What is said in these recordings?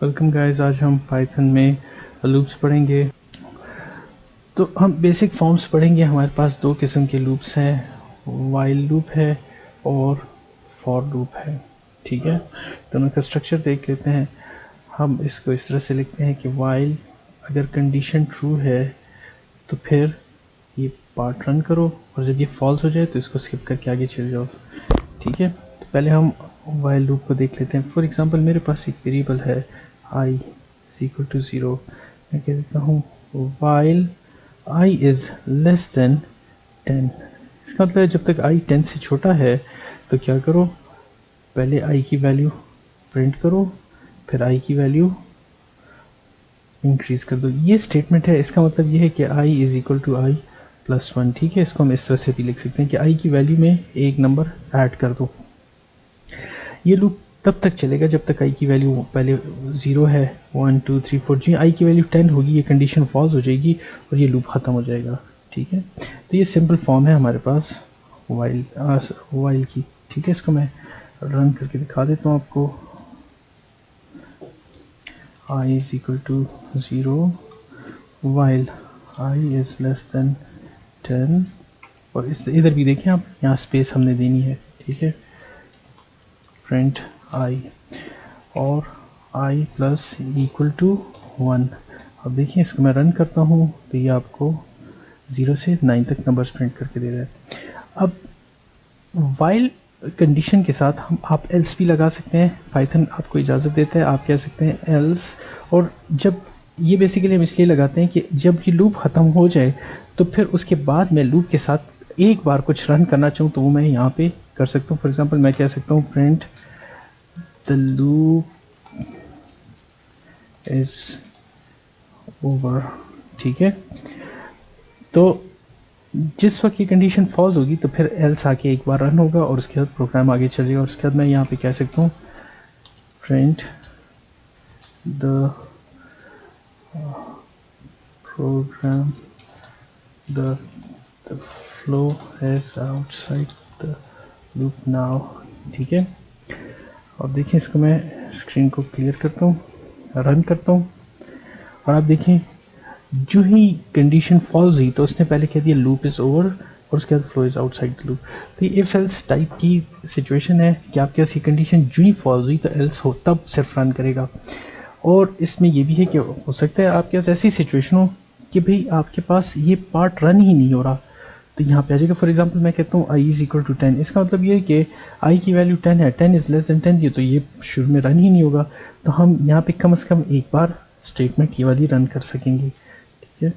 Welcome guys, आज हम Python में लूप्स पढ़ेंगे। तो हम बेसिक फॉर्म्स पढ़ेंगे। हमारे पास दो किस्म के लूप्स हैं, वाइल लूप है और फॉर लूप है। ठीक है, दोनों का स्ट्रक्चर देख लेते हैं। हम इसको इस तरह से लिखते हैं कि वाइल अगर कंडीशन ट्रू है तो फिर ये पार्ट रन करो, और जब ये फॉल्स हो जाए तो इसको स्किप करके आगे चल जाओ। ठीक है, तो पहले हम वाइल लूप को देख लेते हैं। फॉर एग्जांपल मेरे पास एक वेरिएबल है i इज इक्वल टू 0। मैं कह देता हूँ while i is less than 10। इसका मतलब है जब तक i 10 से छोटा है तो क्या करो, पहले i की वैल्यू प्रिंट करो, फिर i की वैल्यू इंक्रीज कर दो। ये स्टेटमेंट है, इसका मतलब ये है कि i is equal to i plus 1। ठीक है, इसको हम इस तरह से भी लिख सकते हैं कि i की वैल्यू में एक नंबर ऐड कर दो। ये लूप तब तक चलेगा जब तक i की वैल्यू पहले 0 है, 1 2 3 4 जी i की वैल्यू 10 होगी, ये कंडीशन फॉल्स हो जाएगी और ये लूप ख़त्म हो जाएगा। ठीक है, तो ये सिंपल फॉर्म है हमारे पास वाइल की। ठीक है, इसको मैं रन करके दिखा देता हूँ आपको। i is equal to 0 while i is less than 10, और इस इधर भी देखें आप, यहाँ स्पेस हमने देनी है। ठीक है, प्रिंट i और i प्लस इक्वल टू 1। अब देखिए, इसको मैं रन करता हूँ तो ये आपको 0 से 9 तक नंबर्स प्रिंट करके दे रहा है। अब वाइल कंडीशन के साथ हम आप एल्स भी लगा सकते हैं। पाइथन आपको इजाज़त देता है, आप कह सकते हैं एल्स, और जब ये बेसिकली हम इसलिए लगाते हैं कि जब ये लूप ख़त्म हो जाए तो फिर उसके बाद मैं लूप के साथ एक बार कुछ रन करना चाहूँ तो वो मैं यहाँ पे कर सकता हूँ। फॉर एग्जांपल मैं कह सकता हूँ print the loop is over. ठीक है, तो जिस वक्त ये कंडीशन फॉल्स होगी तो फिर एल्स आके एक बार रन होगा और उसके बाद प्रोग्राम आगे चलेगा। और उसके बाद मैं यहाँ पे कह सकता हूँ print the program the flow is outside the loop now. ठीक है, अब देखिए, इसको मैं स्क्रीन को क्लियर करता हूँ, रन करता हूँ, और आप देखें जो ही कंडीशन फॉल्स हुई तो उसने पहले कह दिया लूप इज़ ओवर और उसके बाद flow is outside the loop. तो ये इफ एल्स टाइप की सिचुएशन है कि आपके पास ये कंडीशन जो ही फॉल्स हुई तो एल्स हो तब सिर्फ रन करेगा। और इसमें ये भी है कि हो सकता है आपके पास ऐसी सिचुएशन हो कि भाई आपके पास ये पार्ट रन ही नहीं हो रहा, तो यहाँ पे आ जाएगा। फॉर एग्जांपल मैं कहता हूँ i इज इक्वल टू 10। इसका मतलब ये है कि i की वैल्यू 10 है, 10 इज लेस देन 10, ये तो ये शुरू में रन ही नहीं होगा। तो हम यहाँ पे कम से कम एक बार स्टेटमेंट ये वाली रन कर सकेंगे। ठीक है,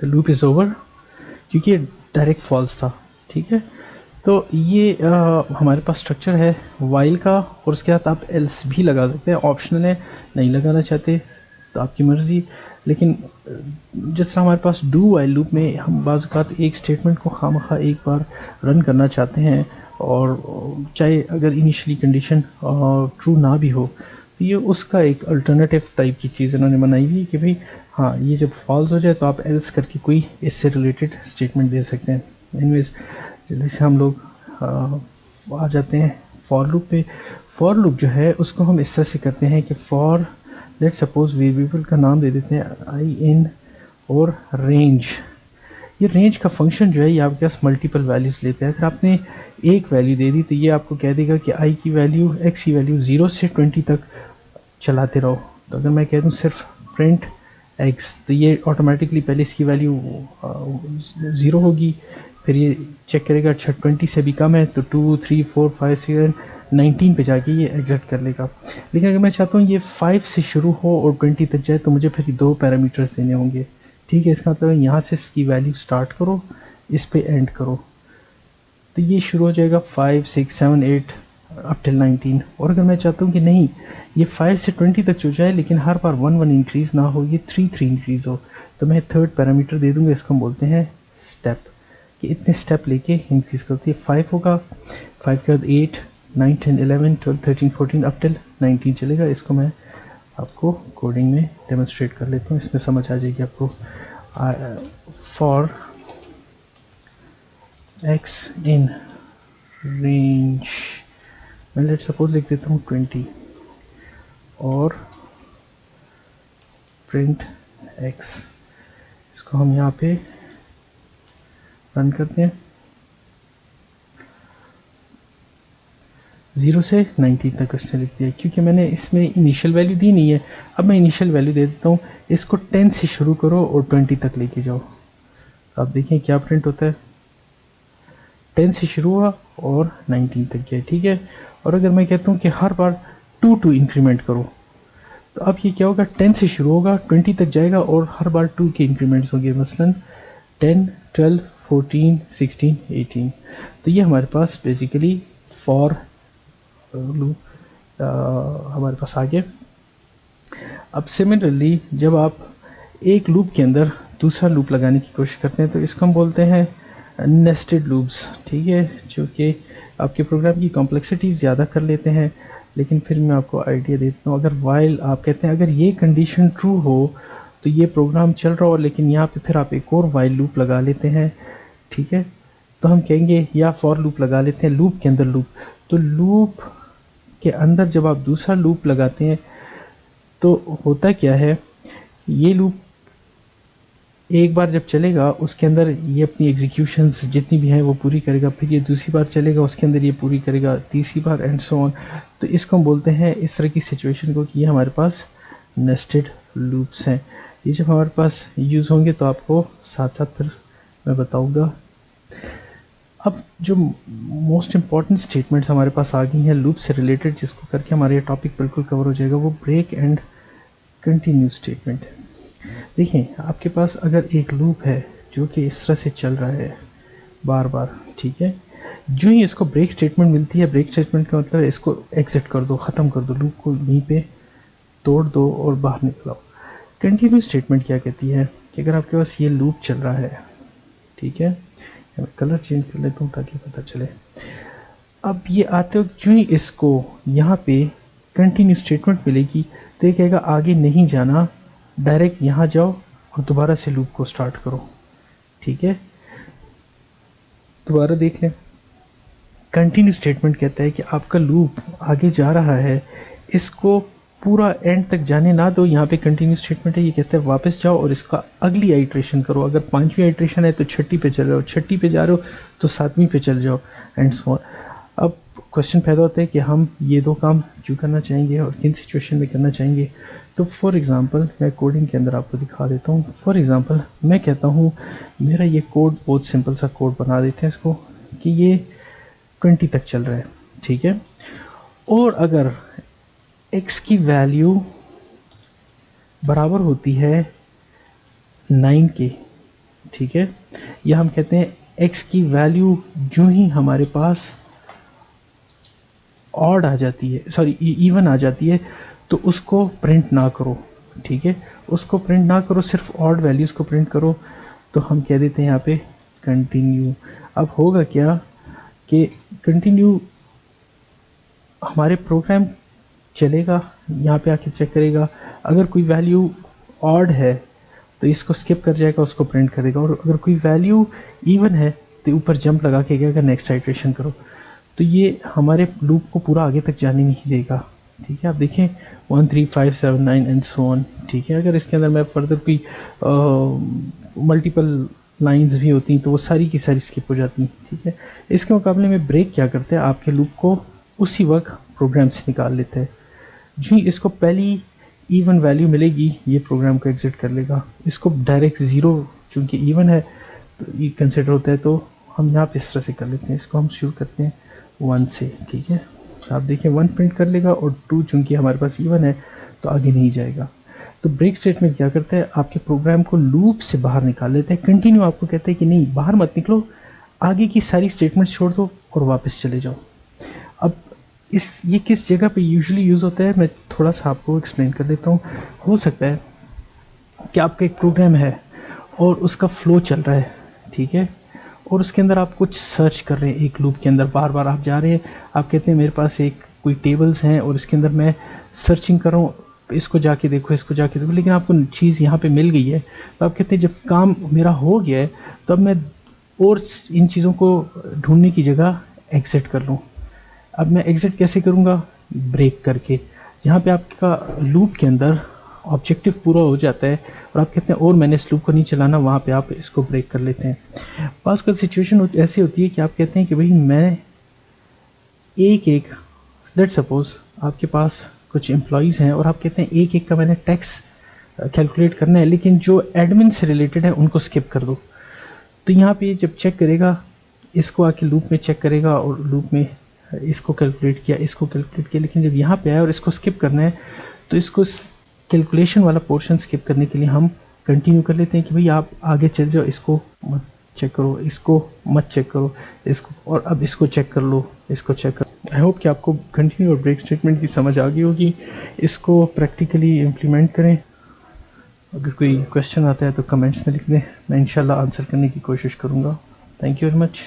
द लूप इज़ ओवर, क्योंकि डायरेक्ट फॉल्स था। ठीक है, तो ये हमारे पास स्ट्रक्चर है वाइल का, और उसके साथ आप एल्स भी लगा सकते हैं, ऑप्शनल है, नहीं लगाना चाहते तो आपकी मर्ज़ी। लेकिन जिस तरह हमारे पास डू वाइल लूप में हम बाज़ औक़ात एक स्टेटमेंट को खामखा एक बार रन करना चाहते हैं, और चाहे अगर इनिशियली कंडीशन ट्रू ना भी हो, तो ये उसका एक अल्टरनेटिव टाइप की चीज़ इन्होंने बनाई हुई कि भाई हाँ, ये जब फॉल्स हो जाए तो आप एल्स करके कोई इससे रिलेटेड स्टेटमेंट दे सकते हैं। एनीवेज, जल्दी से हम लोग आ जाते हैं फॉर लूप पे। फॉर लूप जो है उसको हम इस तरह से करते हैं कि फॉर लेट सपोज वेरिएबल का नाम दे देते हैं आई इन और रेंज। ये रेंज का फंक्शन जो है ये आपके पास मल्टीपल वैल्यूज़ लेता है। अगर आपने एक वैल्यू दे दी तो ये आपको कह देगा कि आई की वैल्यू एक्स की वैल्यू 0 से 20 तक चलाते रहो। तो अगर मैं कह दूँ सिर्फ प्रिंट एक्स, तो ये ऑटोमेटिकली पहले इसकी वैल्यू 0 होगी, फिर ये चेक करेगा अच्छा 20 से भी कम है तो 2 3 4 5 6 19 पे जाके ये एग्जिट कर लेगा। लेकिन अगर मैं चाहता हूँ ये 5 से शुरू हो और 20 तक जाए तो मुझे फिर दो पैरामीटर्स देने होंगे। ठीक है, इसका मतलब है यहाँ से इसकी वैल्यू स्टार्ट करो, इस पे एंड करो, तो ये शुरू हो जाएगा 5 6 7 8 अप टिल 19। और अगर मैं चाहता हूँ कि नहीं ये 5 से 20 तक जो जाए लेकिन हर बार 1 1 इंक्रीज़ ना हो, ये 3 3 इंक्रीज़ हो, तो मैं थर्ड पैरामीटर दे दूँगा, इसको हम बोलते हैं स्टेप, कि इतने स्टेप लेके इंक्रीज़ करती है। 5 होगा, 5 के बाद 8 9 10 11 12 13 14 अप टिल 19 चलेगा। इसको मैं आपको कोडिंग में डेमोन्स्ट्रेट कर लेता हूँ, इसमें समझ आ जाएगी आपको। फॉर x in range मैं लेट सपोज लिख देता हूँ 20 और प्रिंट x, इसको हम यहाँ पे रन करते हैं। 0 से 19 तक उसने लिख दिया, क्योंकि मैंने इसमें इनिशियल वैल्यू दी नहीं है। अब मैं इनिशियल वैल्यू दे देता हूँ, इसको 10 से शुरू करो और 20 तक लेके जाओ। आप देखें क्या प्रिंट होता है, 10 से शुरू हुआ और 19 तक गया, ठीक है। और अगर मैं कहता हूँ कि हर बार 2 इंक्रीमेंट करो, तो अब ये क्या होगा, 10 से शुरू होगा, 20 तक जाएगा और हर बार 2 के इंक्रीमेंट्स होंगे, मसलन 10, 12, 14, 16, 18। तो ये हमारे पास बेसिकली फॉर लूप हमारे पास आ गया। अब सिमिलरली जब आप एक लूप के अंदर दूसरा लूप लगाने की कोशिश करते हैं तो इसको हम बोलते हैं नेस्टेड लूप्स, ठीक है, जो कि आपके प्रोग्राम की कॉम्प्लेक्सिटी ज़्यादा कर लेते हैं। लेकिन फिर मैं आपको आइडिया देता हूँ, अगर वाइल आप कहते हैं अगर ये कंडीशन ट्रू हो तो ये प्रोग्राम चल रहा हो, लेकिन यहाँ पे फिर आप एक और वाइल लूप लगा लेते हैं, ठीक है, तो हम कहेंगे, या फॉर लूप लगा लेते हैं लूप के अंदर लूप। तो लूप के अंदर जब आप दूसरा लूप लगाते हैं तो होता क्या है, ये लूप एक बार जब चलेगा उसके अंदर ये अपनी एग्जीक्यूशंस जितनी भी हैं वो पूरी करेगा, फिर ये दूसरी बार चलेगा उसके अंदर ये पूरी करेगा, तीसरी बार एंड सो ऑन। तो इसको हम बोलते हैं इस तरह की सिचुएशन को कि ये हमारे पास नेस्टेड लूप्स हैं। ये जब हमारे पास यूज़ होंगे तो आपको साथ साथ फिर मैं बताऊंगा। अब जो मोस्ट इम्पॉर्टेंट स्टेटमेंट्स हमारे पास आ गई हैं लूप से रिलेटेड, जिसको करके हमारा ये टॉपिक बिल्कुल कवर हो जाएगा, वो ब्रेक एंड कंटिन्यू स्टेटमेंट है। देखिए आपके पास अगर एक लूप है जो कि इस तरह से चल रहा है बार बार, ठीक है, जो ही इसको ब्रेक स्टेटमेंट मिलती है, ब्रेक स्टेटमेंट का मतलब है इसको एग्जिट कर दो, ख़त्म कर दो, लूप को यहीं पे तोड़ दो और बाहर निकलाओ। कंटिन्यू स्टेटमेंट क्या कहती है कि अगर आपके पास ये लूप चल रहा है, ठीक है, मैं कलर चेंज कर लेता हूँ ताकि पता चले। अब ये आते हो जो ही इसको यहाँ पे कंटिन्यू स्टेटमेंट मिलेगी तो ये कहेगा आगे नहीं जाना, डायरेक्ट यहाँ जाओ और दोबारा से लूप को स्टार्ट करो, ठीक है। दोबारा देख लें, कंटिन्यू स्टेटमेंट कहता है कि आपका लूप आगे जा रहा है, इसको पूरा एंड तक जाने ना दो। यहाँ पे कंटिन्यू स्टेटमेंट है, ये कहता है वापस जाओ और इसका अगली आइट्रेशन करो। अगर 5वीं आइट्रेशन है तो 6ठी पे चल रहे हो, 6ठी पे जा रहे हो तो 7वीं पे चल जाओ एंड सो ऑन। अब क्वेश्चन पैदा होता है कि हम ये दो काम क्यों करना चाहेंगे और किन सिचुएशन में करना चाहेंगे। तो फॉर एग्जांपल मैं कोडिंग के अंदर आपको दिखा देता हूँ। फॉर एग्जांपल मैं कहता हूँ मेरा ये कोड बहुत सिंपल सा कोड बना देते हैं इसको कि ये 20 तक चल रहा है, ठीक है, और अगर x की वैल्यू बराबर होती है 9 के, ठीक है, या हम कहते हैं x की वैल्यू जो ही हमारे पास ऑड आ जाती है, सॉरी इवन आ जाती है, तो उसको प्रिंट ना करो, ठीक है, उसको प्रिंट ना करो, सिर्फ ऑड वैल्यूज़ को प्रिंट करो। तो हम कह देते हैं यहाँ पे कंटिन्यू। अब होगा क्या कि कंटिन्यू हमारे प्रोग्राम चलेगा, यहाँ पे आके चेक करेगा, अगर कोई वैल्यू ऑड है तो इसको स्किप कर जाएगा, उसको प्रिंट कर देगा, और अगर कोई वैल्यू इवन है तो ऊपर जंप लगा के कहेगा नेक्स्ट आइट्रेशन करो। तो ये हमारे लूप को पूरा आगे तक जाने नहीं देगा, ठीक है। आप देखें 1 3 5 7 9 एंड सो ऑन, ठीक है। अगर इसके अंदर मैं फर्दर कोई मल्टीपल लाइंस भी होती तो वो सारी की सारी स्किप हो जाती, ठीक है। इसके मुकाबले में ब्रेक क्या करते हैं, आपके लूप को उसी वक्त प्रोग्राम से निकाल लेते हैं। जी इसको पहली इवन वैल्यू मिलेगी ये प्रोग्राम को एग्जिट कर लेगा, इसको डायरेक्ट 0 चूँकि इवन है तो ये कंसिडर होता है, तो हम यहाँ पे इस तरह से कर लेते हैं। इसको हम शुरू करते हैं 1 से, ठीक है। आप देखिए 1 प्रिंट कर लेगा और 2 चूँकि हमारे पास इवन है तो आगे नहीं जाएगा। तो ब्रेक स्टेटमेंट क्या करता है, आपके प्रोग्राम को लूप से बाहर निकाल लेते हैं। कंटिन्यू आपको कहते हैं कि नहीं बाहर मत निकलो, आगे की सारी स्टेटमेंट्स छोड़ दो और वापस चले जाओ। अब ये किस जगह पे यूजुअली यूज़ होता है मैं थोड़ा सा आपको एक्सप्लेन कर देता हूँ। हो सकता है कि आपका एक प्रोग्राम है और उसका फ्लो चल रहा है, ठीक है, और उसके अंदर आप कुछ सर्च कर रहे हैं, एक लूप के अंदर बार बार आप जा रहे हैं, आप कहते हैं मेरे पास एक कोई टेबल्स हैं और इसके अंदर मैं सर्चिंग कर रहा हूँ, इसको जाके देखो, इसको जाके देखो, लेकिन आपको चीज़ यहाँ पे मिल गई है। तो आप कहते हैं जब काम मेरा हो गया है तो अब मैं और इन चीज़ों को ढूंढने की जगह एग्जिट कर लूँ, अब मैं एग्जिट कैसे करूँगा, ब्रेक करके। यहाँ पे आपका लूप के अंदर ऑब्जेक्टिव पूरा हो जाता है और आप कहते हैं और मैंने इस लूप को नहीं चलाना, वहाँ पे आप इसको ब्रेक कर लेते हैं। पास का सिचुएशन ऐसी होती है कि आप कहते हैं कि भाई मैं एक लेट सपोज आपके पास कुछ एम्प्लॉयज़ हैं और आप कहते हैं एक एक का मैंने टैक्स कैलकुलेट करना है, लेकिन जो एडमिन से रिलेटेड है उनको स्किप कर दो। तो यहाँ पे जब चेक करेगा, इसको आके लूप में चेक करेगा और लूप में इसको कैलकुलेट किया, इसको कैलकुलेट किया, लेकिन जब यहाँ पे आया और इसको स्किप करना है तो इसको कैलकुलेशन वाला पोर्शन स्किप करने के लिए हम कंटिन्यू कर लेते हैं कि भाई आप आगे चल जाओ, इसको मत चेक करो, इसको मत चेक करो, इसको, और अब इसको चेक कर लो, इसको चेक कर। आई होप कि आपको कंटिन्यू और ब्रेक स्टेटमेंट की समझ आ गई होगी। इसको प्रैक्टिकली इम्प्लीमेंट करें। अगर कोई क्वेश्चन आता है तो कमेंट्स में लिख दें, मैं इंशाल्लाह आंसर करने की कोशिश करूँगा। Thank you very much.